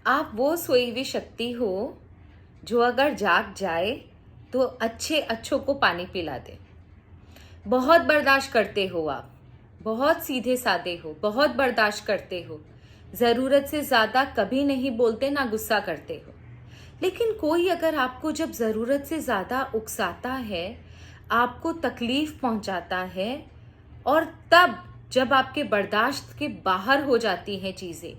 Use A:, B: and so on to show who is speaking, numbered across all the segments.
A: आप वो सोई हुई शक्ति हो जो अगर जाग जाए तो अच्छे अच्छों को पानी पिला दे। बहुत बर्दाश्त करते हो आप, बहुत सीधे साधे हो, बहुत बर्दाश्त करते हो, ज़रूरत से ज़्यादा कभी नहीं बोलते, ना गुस्सा करते हो। लेकिन कोई अगर आपको जब ज़रूरत से ज़्यादा उकसाता है, आपको तकलीफ़ पहुंचाता है, और तब जब आपके बर्दाश्त के बाहर हो जाती हैं चीज़ें,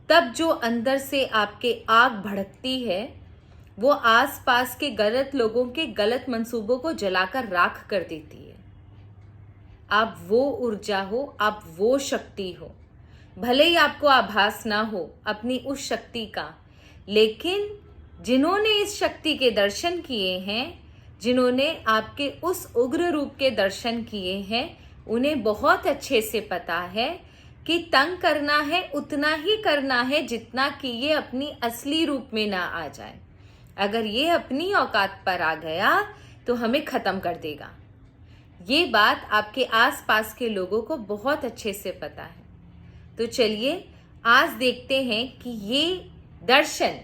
A: तब जो अंदर से आपके आग भड़कती है, वो आसपास के गलत लोगों के गलत मंसूबों को जलाकर राख कर देती है। आप वो ऊर्जा हो, आप वो शक्ति हो। भले ही आपको आभास ना हो अपनी उस शक्ति का, लेकिन जिन्होंने इस शक्ति के दर्शन किए हैं, जिन्होंने आपके उस उग्र रूप के दर्शन किए हैं, उन्हें बहुत अच्छे से पता है कि तंग करना है उतना ही करना है जितना कि ये अपनी असली रूप में ना आ जाए। अगर ये अपनी औकात पर आ गया तो हमें खत्म कर देगा। ये बात आपके आसपास के लोगों को बहुत अच्छे से पता है। तो चलिए आज देखते हैं कि ये दर्शन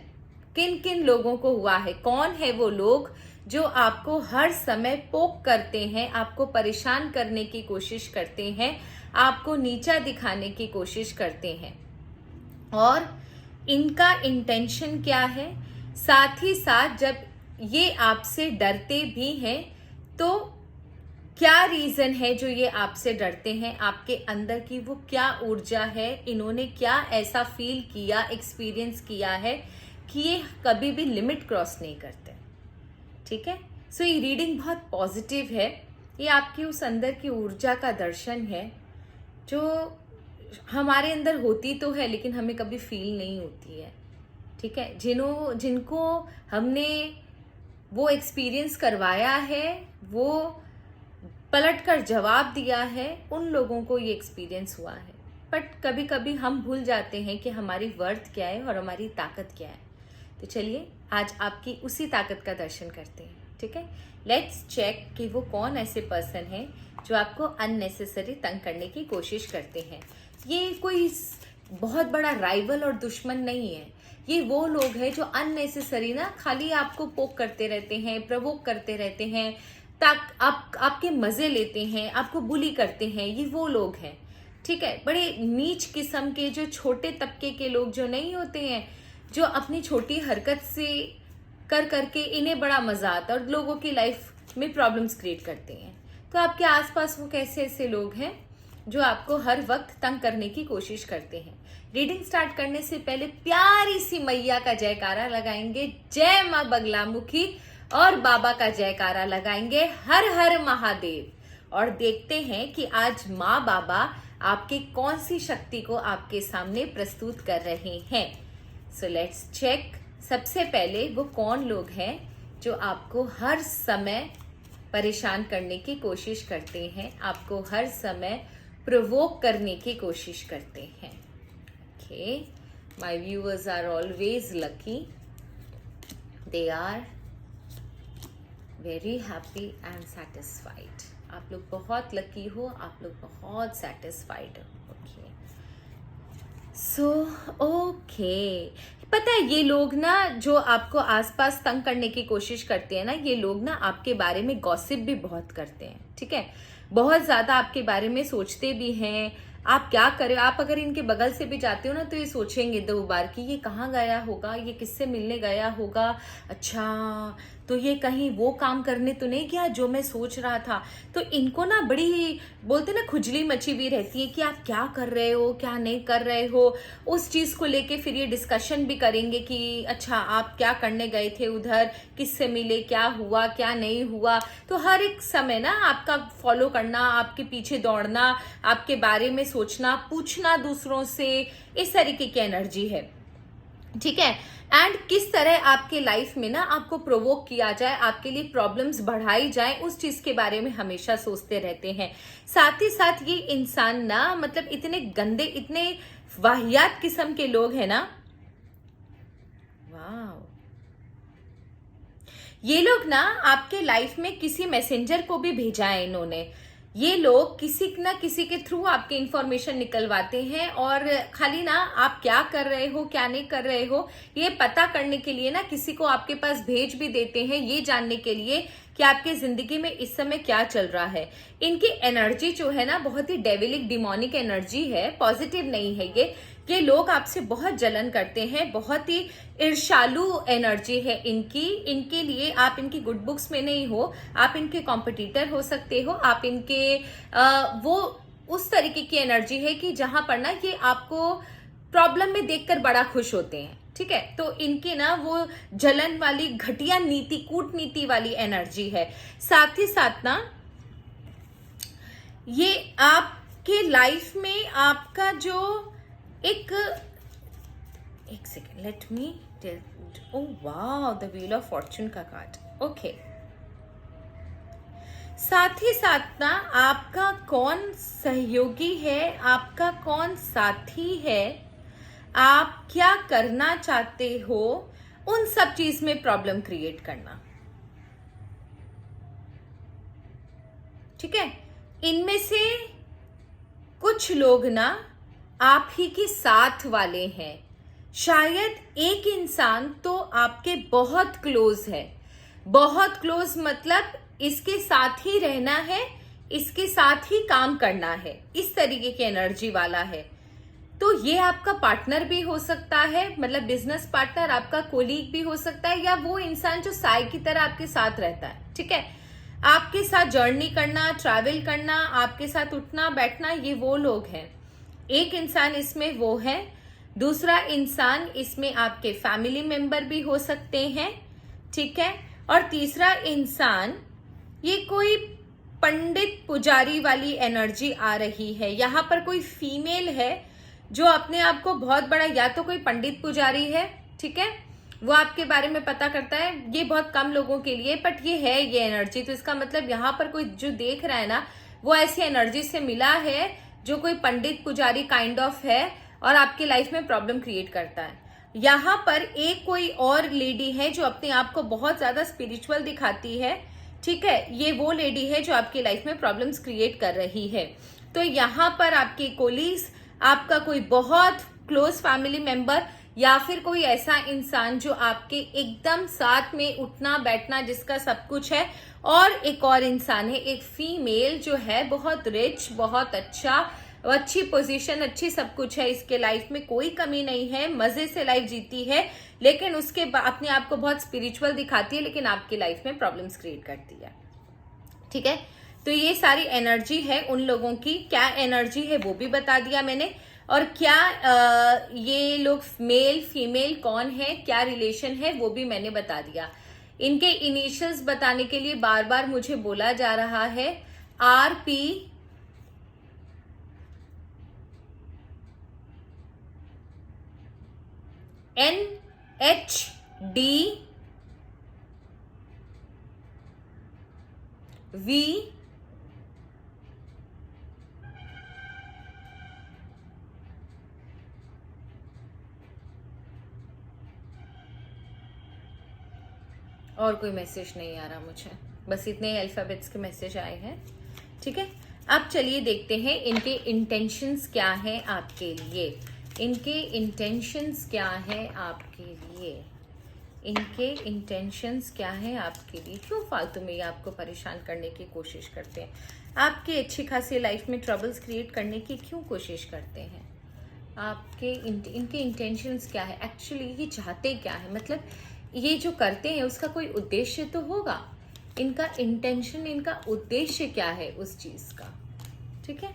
A: किन किन लोगों को हुआ है। कौन है वो लोग जो आपको हर समय पोक करते हैं, आपको परेशान करने की कोशिश करते हैं, आपको नीचा दिखाने की कोशिश करते हैं, और इनका इंटेंशन क्या है। साथ ही साथ जब ये आपसे डरते भी हैं तो क्या रीजन है जो ये आपसे डरते हैं, आपके अंदर की वो क्या ऊर्जा है, इन्होंने क्या ऐसा फील किया, एक्सपीरियंस किया है कि ये कभी भी लिमिट क्रॉस नहीं करते। ठीक है, सो ये रीडिंग बहुत पॉजिटिव है। ये आपकी उस अंदर की ऊर्जा का दर्शन है जो हमारे अंदर होती तो है लेकिन हमें कभी फील नहीं होती है। ठीक है, जिनको हमने वो एक्सपीरियंस करवाया है, वो पलट कर जवाब दिया है, उन लोगों को ये एक्सपीरियंस हुआ है। बट कभी कभी हम भूल जाते हैं कि हमारी वर्थ क्या है और हमारी ताकत क्या है। तो चलिए आज आपकी उसी ताकत का दर्शन करते हैं। ठीक है, लेट्स चेक कि वो कौन ऐसे पर्सन है जो आपको अननेसेसरी तंग करने की कोशिश करते हैं। ये कोई बहुत बड़ा राइवल और दुश्मन नहीं है। ये वो लोग हैं जो अननेसेसरी ना खाली आपको पोक करते रहते हैं, प्रवोक करते रहते हैं, तक आपके मजे लेते हैं, आपको बुली करते हैं। ये वो लोग हैं। ठीक है, बड़े नीच किस्म के जो छोटे तबके के लोग जो नहीं होते हैं, जो अपनी छोटी हरकत से कर करके इन्हें बड़ा मजा आता है और लोगों की लाइफ में प्रॉब्लम्स क्रिएट करते हैं। तो आपके आसपास वो कैसे ऐसे लोग हैं जो आपको हर वक्त तंग करने की कोशिश करते हैं। रीडिंग स्टार्ट करने से पहले प्यारी सी मैया का जयकारा लगाएंगे, जय माँ बगलामुखी, और बाबा का जयकारा लगाएंगे, हर हर महादेव। और देखते हैं कि आज माँ बाबा आपके कौन सी शक्ति को आपके सामने प्रस्तुत कर रहे हैं। So let's check. सबसे पहले वो कौन लोग हैं जो आपको हर समय परेशान करने की कोशिश करते हैं, आपको हर समय प्रोवोक करने की कोशिश करते हैं। Okay, my viewers are always lucky, they are very happy and satisfied. आप लोग बहुत लकी हो, आप लोग बहुत सेटिस्फाइड हो। ओके, सो ओके, पता है ये लोग ना जो आपको आसपास तंग करने की कोशिश करते हैं ना, ये लोग ना आपके बारे में गॉसिप भी बहुत करते हैं। ठीक है, बहुत ज्यादा आपके बारे में सोचते भी हैं। आप क्या करें, आप अगर इनके बगल से भी जाते हो ना तो ये सोचेंगे 2 बार कि ये कहाँ गया होगा, ये किससे मिलने गया होगा, अच्छा तो ये कहीं वो काम करने तो नहीं गया जो मैं सोच रहा था। तो इनको ना बड़ी बोलते ना खुजली मची भी रहती है कि आप क्या कर रहे हो, क्या नहीं कर रहे हो। उस चीज को लेके फिर ये डिस्कशन भी करेंगे कि अच्छा आप क्या करने गए थे उधर, किससे मिले, क्या हुआ क्या नहीं हुआ। तो हर एक समय ना आपका फॉलो करना, आपके पीछे दौड़ना, आपके बारे में सोचना, पूछना दूसरों से, इस तरीके की एनर्जी है। ठीक है, एंड किस तरह आपके लाइफ में ना आपको प्रोवोक किया जाए, आपके लिए प्रॉब्लम्स बढ़ाई जाए, उस चीज के बारे में हमेशा सोचते रहते हैं। साथ ही साथ ये इंसान ना मतलब इतने गंदे, इतने वाहियात किस्म के लोग हैं ना, वाह, ये लोग ना आपके लाइफ में किसी मैसेंजर को भी भेजा है इन्होंने। ये लोग किसी ना किसी के थ्रू आपकी इंफॉर्मेशन निकलवाते हैं, और खाली ना आप क्या कर रहे हो क्या नहीं कर रहे हो ये पता करने के लिए ना किसी को आपके पास भेज भी देते हैं, ये जानने के लिए कि आपके जिंदगी में इस समय क्या चल रहा है। इनकी एनर्जी जो है ना बहुत ही डेविलिक डिमोनिक एनर्जी है, पॉजिटिव नहीं है ये लोग आपसे बहुत जलन करते हैं, बहुत ही ईर्ष्यालु एनर्जी है इनकी। इनके लिए आप इनकी गुड बुक्स में नहीं हो, आप इनके कॉम्पिटिटर हो सकते हो, आप इनके वो उस तरीके की एनर्जी है कि जहां पर ना ये आपको प्रॉब्लम में देखकर बड़ा खुश होते हैं, ठीक है। तो इनकी ना वो जलन वाली घटिया नीति, कूटनीति वाली एनर्जी है। साथ ही साथ ना ये आपके लाइफ में आपका जो एक सेकेंड, लेट मी टेल। ओ वाह, द व्हील ऑफ फॉर्चून का कार्ड, ओके। साथ ही साथ ना आपका कौन सहयोगी है, आपका कौन साथी है, आप क्या करना चाहते हो, उन सब चीज में प्रॉब्लम क्रिएट करना, ठीक है। इनमें से कुछ लोग ना आप ही के साथ वाले हैं, शायद एक इंसान तो आपके बहुत क्लोज है, बहुत क्लोज मतलब इसके साथ ही रहना है, इसके साथ ही काम करना है, इस तरीके की एनर्जी वाला है। तो ये आपका पार्टनर भी हो सकता है, मतलब बिजनेस पार्टनर, आपका कोलीग भी हो सकता है, या वो इंसान जो साय की तरह आपके साथ रहता है, ठीक है। आपके साथ जर्नी करना, ट्रैवल करना, आपके साथ उठना बैठना, ये वो लोग हैं। एक इंसान इसमें वो है, दूसरा इंसान इसमें आपके फैमिली मेंबर भी हो सकते हैं, ठीक है। और तीसरा इंसान, ये कोई पंडित पुजारी वाली एनर्जी आ रही है। यहाँ पर कोई फीमेल है जो अपने आप को बहुत बड़ा, या तो कोई पंडित पुजारी है, ठीक है, वो आपके बारे में पता करता है। ये बहुत कम लोगों के लिए, बट ये है ये एनर्जी। तो इसका मतलब यहाँ पर कोई जो देख रहा है ना, वो ऐसी एनर्जी से मिला है जो कोई पंडित पुजारी काइंड ऑफ है, और आपकी लाइफ में प्रॉब्लम क्रिएट करता है। यहाँ पर एक कोई और लेडी है जो अपने आप को बहुत ज्यादा स्पिरिचुअल दिखाती है, ठीक है। ये वो लेडी है जो आपकी लाइफ में प्रॉब्लम्स क्रिएट कर रही है। तो यहाँ पर आपके कोलीग्स, आपका कोई बहुत क्लोज फैमिली मेंबर, या फिर कोई ऐसा इंसान जो आपके एकदम साथ में उठना बैठना जिसका सब कुछ है, और एक और इंसान है, एक फीमेल जो है बहुत रिच, बहुत अच्छा, अच्छी पोजीशन, अच्छी सब कुछ है, इसके लाइफ में कोई कमी नहीं है, मजे से लाइफ जीती है, लेकिन उसके अपने आप को बहुत स्पिरिचुअल दिखाती है, लेकिन आपकी लाइफ में प्रॉब्लम्स क्रिएट करती है, ठीक है। तो ये सारी एनर्जी है उन लोगों की। क्या एनर्जी है वो भी बता दिया मैंने, और क्या ये लोग मेल फीमेल कौन है, क्या रिलेशन है, वो भी मैंने बता दिया। इनके इनिशियल्स बताने के लिए बार बार मुझे बोला जा रहा है, RP, NHD, V, और कोई मैसेज नहीं आ रहा मुझे, बस इतने अल्फाबेट्स के मैसेज आए हैं, ठीक है। अब चलिए देखते हैं इनके इंटेंशंस क्या है आपके लिए, इनके इंटेंशंस क्या है आपके लिए, इनके इंटेंशंस क्या है आपके लिए। क्यों फालतू में ये आपको परेशान करने की कोशिश करते हैं, आपकी अच्छी खासी लाइफ में ट्रबल्स क्रिएट करने की क्यों कोशिश करते हैं, आपके इनके इंटेंशंस क्या है, एक्चुअली ये चाहते क्या है, मतलब ये जो करते हैं उसका कोई उद्देश्य तो होगा, इनका इंटेंशन, इनका उद्देश्य क्या है उस चीज का, ठीक है।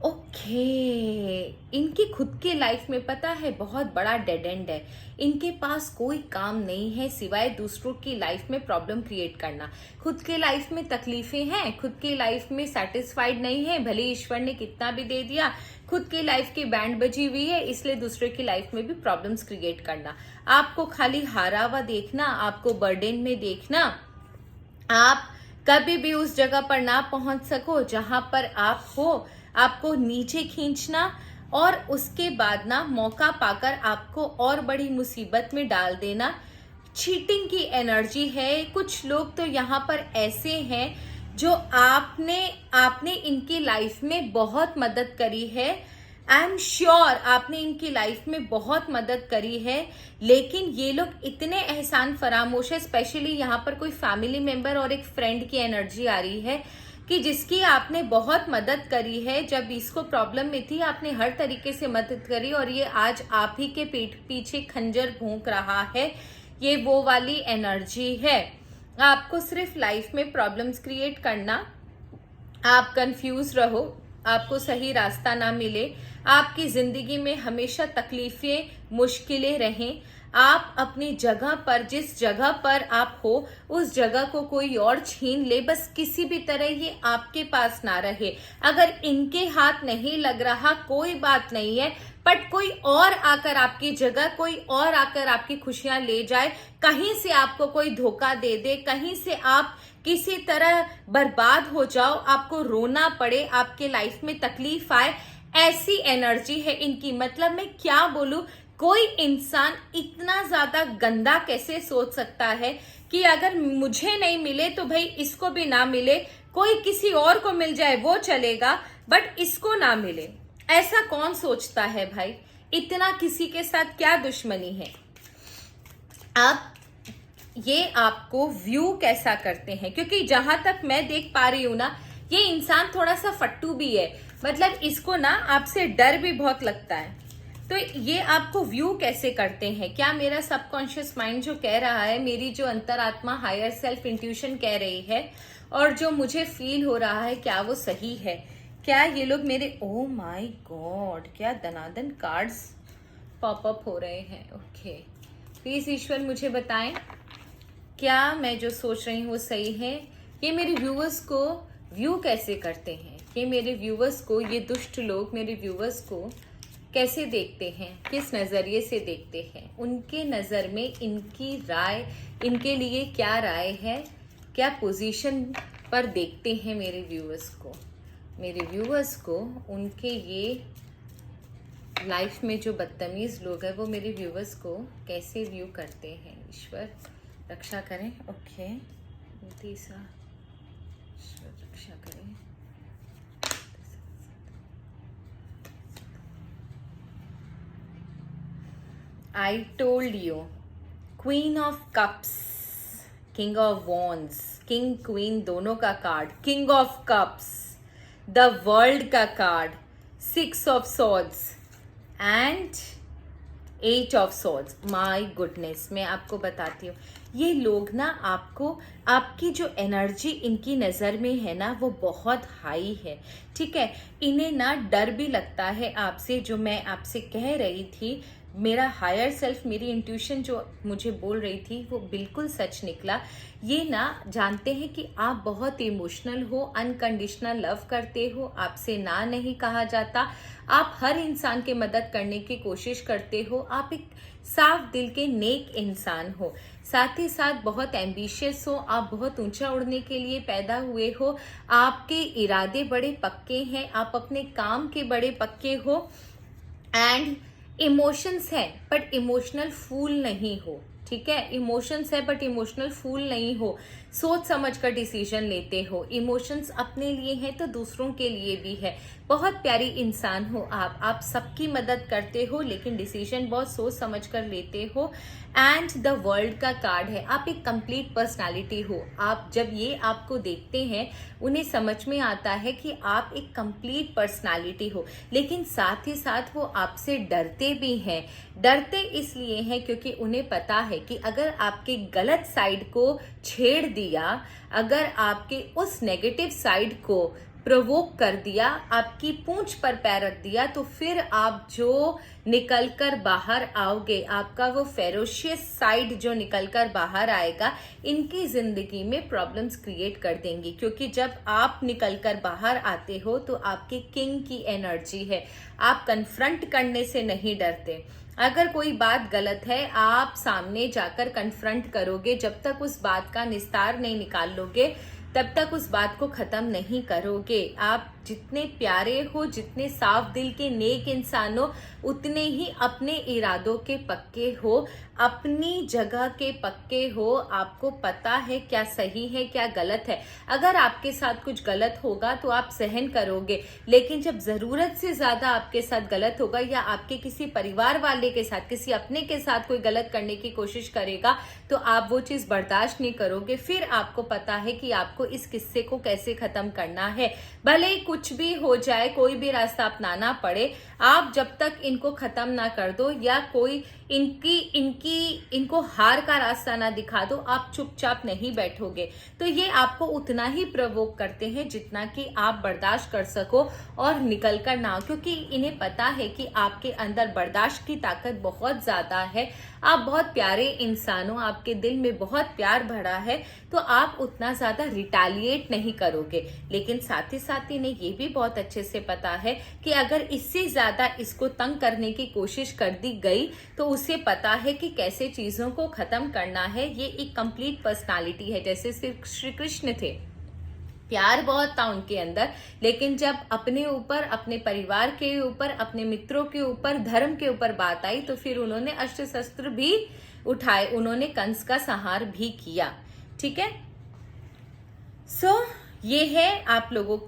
A: ओके, इनकी खुद के लाइफ में पता है बहुत बड़ा डेड एंड है, इनके पास कोई काम नहीं है सिवाय दूसरों की लाइफ में प्रॉब्लम क्रिएट करना। खुद के लाइफ में तकलीफें हैं, खुद के लाइफ में सेटिस्फाइड नहीं है, भले ईश्वर ने कितना भी दे दिया, खुद के लाइफ की बैंड बजी हुई है, इसलिए दूसरे की लाइफ में भी प्रॉब्लम्स क्रिएट करना। आपको खाली हारा हुआ देखना, आपको बर्डन में देखना, आप कभी भी उस जगह पर ना पहुंच सको जहां पर आप हो, आपको नीचे खींचना, और उसके बाद ना मौका पाकर आपको और बड़ी मुसीबत में डाल देना। चीटिंग की एनर्जी है। कुछ लोग तो यहाँ पर ऐसे हैं जो आपने आपने इनकी लाइफ में बहुत मदद करी है। आई एम श्योर आपने इनकी लाइफ में बहुत मदद करी है, लेकिन ये लोग इतने एहसान फरामोश है, स्पेशली यहाँ पर कोई फैमिली मेंबर और एक फ्रेंड की एनर्जी आ रही है कि जिसकी आपने बहुत मदद करी है। जब इसको प्रॉब्लम में थी आपने हर तरीके से मदद करी और ये आज आप ही के पीछे खंजर भोंक रहा है। ये वो वाली एनर्जी है। आपको सिर्फ लाइफ में प्रॉब्लम्स क्रिएट करना, आप कंफ्यूज रहो, आपको सही रास्ता ना मिले, आपकी जिंदगी में हमेशा तकलीफें मुश्किलें रहें, आप अपनी जगह पर जिस जगह पर आप हो उस जगह को कोई और छीन ले, बस किसी भी तरह ये आपके पास ना रहे। अगर इनके हाथ नहीं लग रहा कोई बात नहीं है, बट कोई और आकर आपकी जगह, कोई और आकर आपकी खुशियां ले जाए, कहीं से आपको कोई धोखा दे दे, कहीं से आप किसी तरह बर्बाद हो जाओ, आपको रोना पड़े, आपके लाइफ में तकलीफ आए, ऐसी एनर्जी है इनकी। मतलब मैं क्या बोलूं, कोई इंसान इतना ज्यादा गंदा कैसे सोच सकता है कि अगर मुझे नहीं मिले तो भाई इसको भी ना मिले, कोई किसी और को मिल जाए वो चलेगा, बट इसको ना मिले। ऐसा कौन सोचता है भाई? इतना किसी के साथ क्या दुश्मनी है? आप ये आपको व्यू कैसा करते हैं? क्योंकि जहां तक मैं देख पा रही हूं ना, ये इंसान थोड़ा सा फट्टू भी है, मतलब इसको ना आपसे डर भी बहुत लगता है। तो ये आपको व्यू कैसे करते हैं? क्या मेरा सबकॉन्शियस माइंड जो कह रहा है, मेरी जो अंतरात्मा हायर सेल्फ इंट्यूशन कह रही है, और जो मुझे फील हो रहा है, क्या वो सही है? क्या ये लोग मेरे, ओ माय गॉड, क्या दनादन कार्ड्स पॉपअप हो रहे हैं। ओके, प्लीज ईश्वर मुझे बताएं क्या मैं जो सोच रही हूँ वो सही है? ये मेरे व्यूअर्स को व्यू कैसे करते हैं? ये मेरे व्यूअर्स को, ये दुष्ट लोग मेरे व्यूअर्स को कैसे देखते हैं, किस नज़रिए से देखते हैं? उनके नज़र में इनकी राय, इनके लिए क्या राय है, क्या पोजीशन पर देखते हैं मेरे व्यूअर्स को? मेरे व्यूअर्स को उनके ये लाइफ में जो बदतमीज लोग हैं वो मेरे व्यूअर्स को कैसे व्यू करते हैं? ईश्वर रक्षा करें। ओके, तीसरा, ईश्वर रक्षा करें। I told you, Queen of Cups, King of Wands, King Queen दोनों का card, King of Cups, The World का card, Six of Swords and Eight of Swords। My goodness, मैं आपको बताती हूँ, ये लोग ना आपको, आपकी जो एनर्जी इनकी नज़र में है ना वो बहुत हाई है, ठीक है? इन्हें ना डर भी लगता है आपसे। जो मैं आपसे कह रही थी, मेरा हायर सेल्फ, मेरी इंट्यूशन जो मुझे बोल रही थी वो बिल्कुल सच निकला। ये ना जानते हैं कि आप बहुत इमोशनल हो, अनकंडीशनल लव करते हो, आपसे ना नहीं कहा जाता, आप हर इंसान की मदद करने की कोशिश करते हो, आप एक साफ दिल के नेक इंसान हो, साथ ही साथ बहुत एम्बिशियस हो, आप बहुत ऊंचा उड़ने के लिए पैदा हुए हो, आपके इरादे बड़े पक्के हैं, आप अपने काम के बड़े पक्के हो, एंड इमोशंस है बट इमोशनल फूल नहीं हो, ठीक है? इमोशंस है बट इमोशनल फूल नहीं हो, सोच समझ कर डिसीजन लेते हो, इमोशंस अपने लिए हैं तो दूसरों के लिए भी है। बहुत प्यारी इंसान हो आप सबकी मदद करते हो, लेकिन डिसीजन बहुत सोच समझ कर लेते हो। एंड द वर्ल्ड का कार्ड है, आप एक कंप्लीट पर्सनालिटी हो। आप जब ये आपको देखते हैं उन्हें समझ में आता है कि आप एक कंप्लीट पर्सनालिटी हो, लेकिन साथ ही साथ वो आपसे डरते भी हैं। डरते इसलिए हैं क्योंकि उन्हें पता है कि अगर आपके गलत साइड को छेड़ दिया, अगर आपके उस नेगेटिव साइड को प्रोवोक कर दिया, आपकी पूंछ पर पैर रख दिया, तो फिर आप जो निकल कर बाहर आओगे, आपका वो फेरोशियस साइड जो निकल कर बाहर आएगा, इनकी जिंदगी में प्रॉब्लम्स क्रिएट कर देंगी। क्योंकि जब आप निकल कर बाहर आते हो तो आपके किंग की एनर्जी है, आप कन्फ्रंट करने से नहीं डरते। अगर कोई बात गलत है, आप सामने जाकर कन्फ्रंट करोगे। जब तक उस बात का निस्तार नहीं निकाल लोगे तब तक उस बात को खत्म नहीं करोगे। आप जितने प्यारे हो, जितने साफ दिल के नेक इंसान हो, उतने ही अपने इरादों के पक्के हो, अपनी जगह के पक्के हो। आपको पता है क्या सही है क्या गलत है। अगर आपके साथ कुछ गलत होगा तो आप सहन करोगे, लेकिन जब जरूरत से ज्यादा आपके साथ गलत होगा या आपके किसी परिवार वाले के साथ, किसी अपने के साथ कोई गलत करने की कोशिश करेगा तो आप वो चीज बर्दाश्त नहीं करोगे। फिर आपको पता है कि आपको इस किस्से को कैसे खत्म करना है। भले ही कुछ भी हो जाए, कोई भी रास्ता अपनाना पड़े, आप जब तक इनको खत्म ना कर दो या कोई इनको हार का रास्ता ना दिखा दो, आप चुपचाप नहीं बैठोगे। तो ये आपको उतना ही प्रवोक करते हैं जितना कि आप बर्दाश्त कर सको और निकल कर ना हो, क्योंकि इन्हें पता है कि आपके अंदर बर्दाश्त की ताकत बहुत ज्यादा है। आप बहुत प्यारे इंसान हो, आपके दिल में बहुत प्यार भरा है, तो आप उतना ज्यादा रिटेलिएट नहीं करोगे। लेकिन साथ ही साथ इन्हें ये भी बहुत अच्छे से पता है कि अगर इससे ज्यादा इसको तंग करने की कोशिश कर दी गई तो उसे पता है कि कैसे चीजों को खत्म करना है। ये एक कंप्लीट पर्सनालिटी है। जैसे सिर्फ श्री कृष्ण थे, प्यार बहुत था उनके अंदर, लेकिन जब अपने ऊपर, अपने परिवार के ऊपर, अपने मित्रों के ऊपर, धर्म के ऊपर बात आई तो फिर उन्होंने अस्त्र शस्त्र भी उठाए, उन्होंने कंस का संहार भी किया। ठीक है, ये है आप लोगों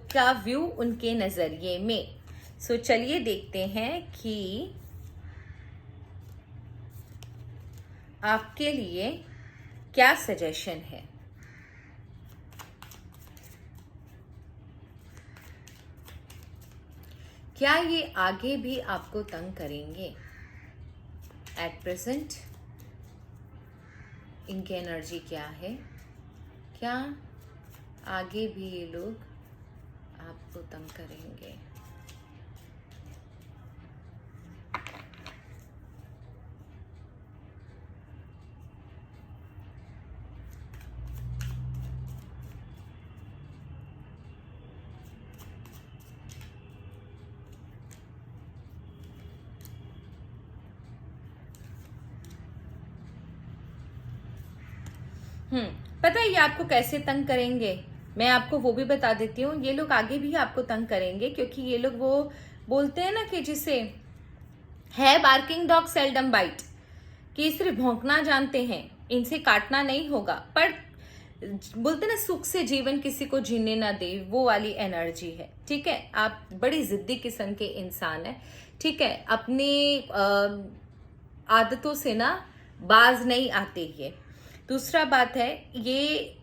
A: का व्यू उनके नजरिए में। चलिए देखते हैं कि आपके लिए क्या सजेशन है। क्या ये आगे भी आपको तंग करेंगे? एट प्रेजेंट इनकी एनर्जी क्या है? क्या आगे भी ये लोग आपको तंग करेंगे? पता है ये आपको कैसे तंग करेंगे? मैं आपको वो भी बता देती हूँ। ये लोग आगे भी आपको तंग करेंगे, क्योंकि ये लोग वो बोलते हैं ना कि जिसे है बार्किंग डॉग सेल्डम बाइट, कि सिर्फ भौंकना जानते हैं, इनसे काटना नहीं होगा। पर बोलते ना सुख से जीवन किसी को जीने ना दे, वो वाली एनर्जी है। ठीक है, आप बड़ी जिद्दी किस्म के इंसान है। ठीक है, अपनी आदतों से ना बाज नहीं आते। ये दूसरा बात है, ये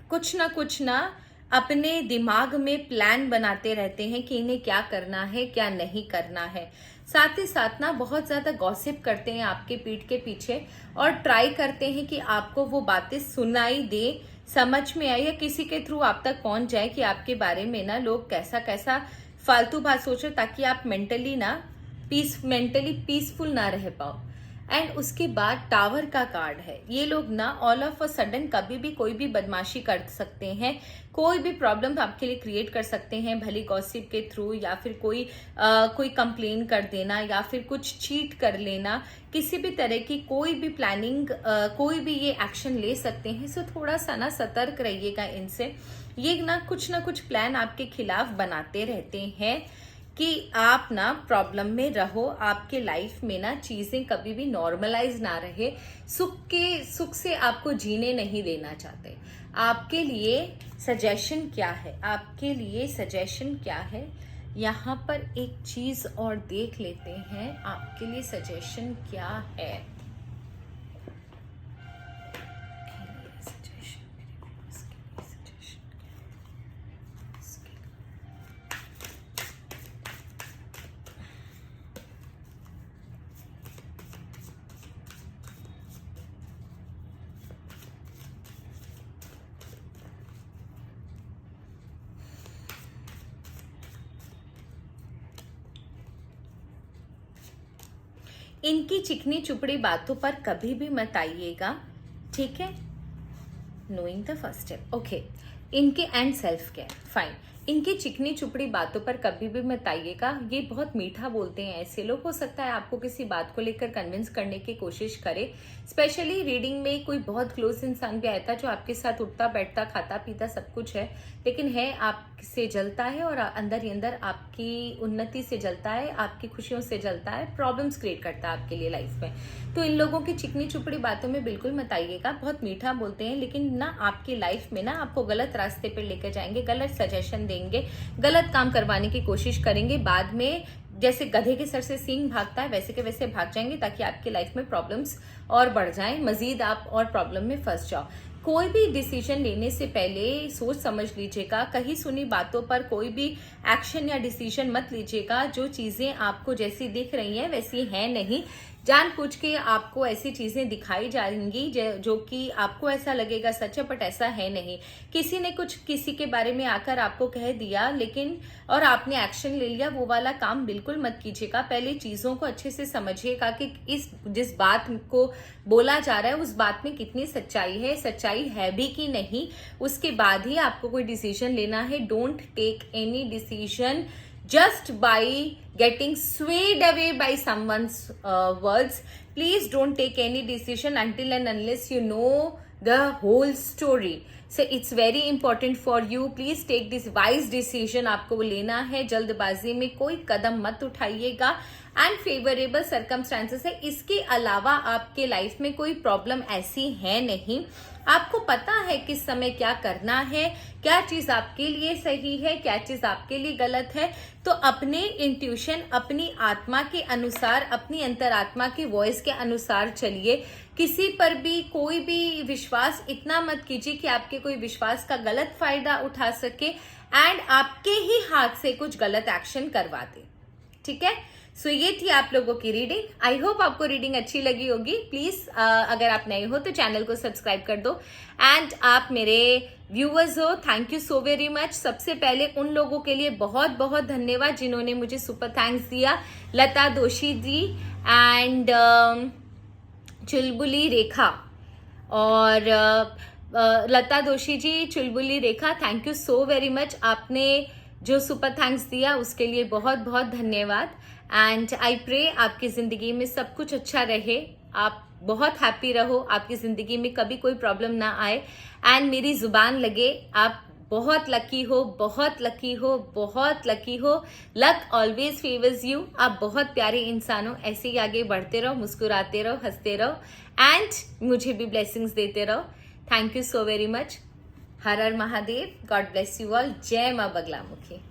A: कुछ ना अपने दिमाग में प्लान बनाते रहते हैं कि इन्हें क्या करना है क्या नहीं करना है। साथ ही साथ ना बहुत ज्यादा गॉसिप करते हैं आपके पीठ के पीछे और ट्राई करते हैं कि आपको वो बातें सुनाई दे, समझ में आए या किसी के थ्रू आप तक पहुंच जाए कि आपके बारे में ना लोग कैसा कैसा फालतू बात सोचे, ताकि आप मेंटली पीसफुल ना रह पाओ। एंड उसके बाद टावर का कार्ड है। ये लोग ना ऑल ऑफ अ सडन कभी भी कोई भी बदमाशी कर सकते हैं, कोई भी प्रॉब्लम आपके लिए क्रिएट कर सकते हैं, भले गॉसिप के थ्रू या फिर कोई कंप्लेन कर देना या फिर कुछ चीट कर लेना, किसी भी तरह की कोई भी प्लानिंग, कोई भी ये एक्शन ले सकते हैं। सो थोड़ा सा ना सतर्क रहिएगा इनसे। ये ना कुछ प्लान आपके खिलाफ बनाते रहते हैं कि आप ना प्रॉब्लम में रहो, आपके लाइफ में ना चीजें कभी भी नॉर्मलाइज ना रहे, सुख से आपको जीने नहीं देना चाहते। आपके लिए सजेशन क्या है? यहाँ पर एक चीज और देख लेते हैं, आपके लिए सजेशन क्या है। इनकी चिकनी चुपड़ी बातों पर कभी भी मत आइएगा। ठीक है, knowing the first step. Okay, इनके एंड सेल्फ केयर, फाइन। इनके चिकनी चुपड़ी बातों पर कभी भी मत आइएगा। ये बहुत मीठा बोलते हैं ऐसे लोग। हो सकता है आपको किसी बात को लेकर कन्विंस करने की कोशिश करे। स्पेशली रीडिंग में कोई बहुत क्लोज इंसान भी आता है जो आपके साथ उठता बैठता खाता पीता सब कुछ है, लेकिन है आपसे जलता है और अंदर ही अंदर आपकी उन्नति से जलता है, आपकी खुशियों से जलता है, प्रॉब्लम्स क्रिएट करता है आपके लिए लाइफ में। तो इन लोगों की चिकनी चुपड़ी बातों में बिल्कुल मत आइएगा। बहुत मीठा बोलते हैं लेकिन ना आपकी लाइफ में ना आपको गलत रास्ते पर लेकर जाएंगे, गलत सजेशन देंगे, गलत काम करवाने की कोशिश करेंगे। बाद में जैसे गधे के सर से सींग भागता है वैसे के वैसे भाग जाएंगे, ताकि आपकी लाइफ में प्रॉब्लम्स और बढ़ जाएं, मजीद आप और प्रॉब्लम में फंस जाओ। कोई भी डिसीजन लेने से पहले सोच समझ लीजिएगा। कहीं सुनी बातों पर कोई भी एक्शन या डिसीजन मत लीजिएगा। जो चीजें आपको जैसी दिख रही हैं वैसी हैं नहीं। जानबूझ के आपको ऐसी चीजें दिखाई जाएंगी जो कि आपको ऐसा लगेगा सच है, बट ऐसा है नहीं। किसी ने कुछ किसी के बारे में आकर आपको कह दिया लेकिन और आपने एक्शन ले लिया, वो वाला काम बिल्कुल मत कीजिएगा। पहले चीजों को अच्छे से समझिएगा कि जिस बात को बोला जा रहा है उस बात में कितनी सच्चाई है भी कि नहीं, उसके बाद ही आपको कोई डिसीजन लेना है। Don't take any decision just by getting swayed away by someone's words. Please don't take any decision until and unless you know the whole story. So it's very important for you. Please take this wise decision. आपको लेना है, जल्दबाजी में कोई कदम मत उठाइएगा। And favourable circumstances है, इसके अलावा आपके लाइफ में कोई प्रॉब्लम ऐसी है नहीं। आपको पता है किस समय क्या करना है, क्या चीज आपके लिए सही है, क्या चीज आपके लिए गलत है। तो अपने इंट्यूशन, अपनी आत्मा के अनुसार, अपनी अंतरात्मा की वॉइस के अनुसार चलिए। किसी पर भी कोई भी विश्वास इतना मत कीजिए कि आपके कोई विश्वास का गलत फायदा उठा सके एंड आपके ही हाथ से कुछ गलत एक्शन करवा दे। ठीक है, सो ये थी आप लोगों की रीडिंग। आई होप आपको रीडिंग अच्छी लगी होगी। प्लीज अगर आप नए हो तो चैनल को सब्सक्राइब कर दो। एंड आप मेरे व्यूअर्स हो, thank you so very much. सबसे पहले उन लोगों के लिए बहुत बहुत धन्यवाद जिन्होंने मुझे सुपर थैंक्स दिया। लता दोषी जी एंड चुलबुली रेखा और लता दोषी जी, चुलबुली Rekha, thank you so very much. आपने जो सुपर थैंक्स दिया उसके लिए बहुत बहुत धन्यवाद। एंड आई प्रे आपकी जिंदगी में सब कुछ अच्छा रहे, आप बहुत हैप्पी रहो, आपकी जिंदगी में कभी कोई प्रॉब्लम ना आए एंड मेरी जुबान लगे। आप बहुत लकी हो, बहुत लकी हो, बहुत लकी हो। Luck always favours you. आप बहुत प्यारे इंसान हो। ऐसे ही आगे बढ़ते रहो, मुस्कुराते रहो, हंसते रहो एंड मुझे भी ब्लेसिंग्स देते रहो। Thank you so very much. Her her Mahadev. God bless you all. जय मां बगलामुखी।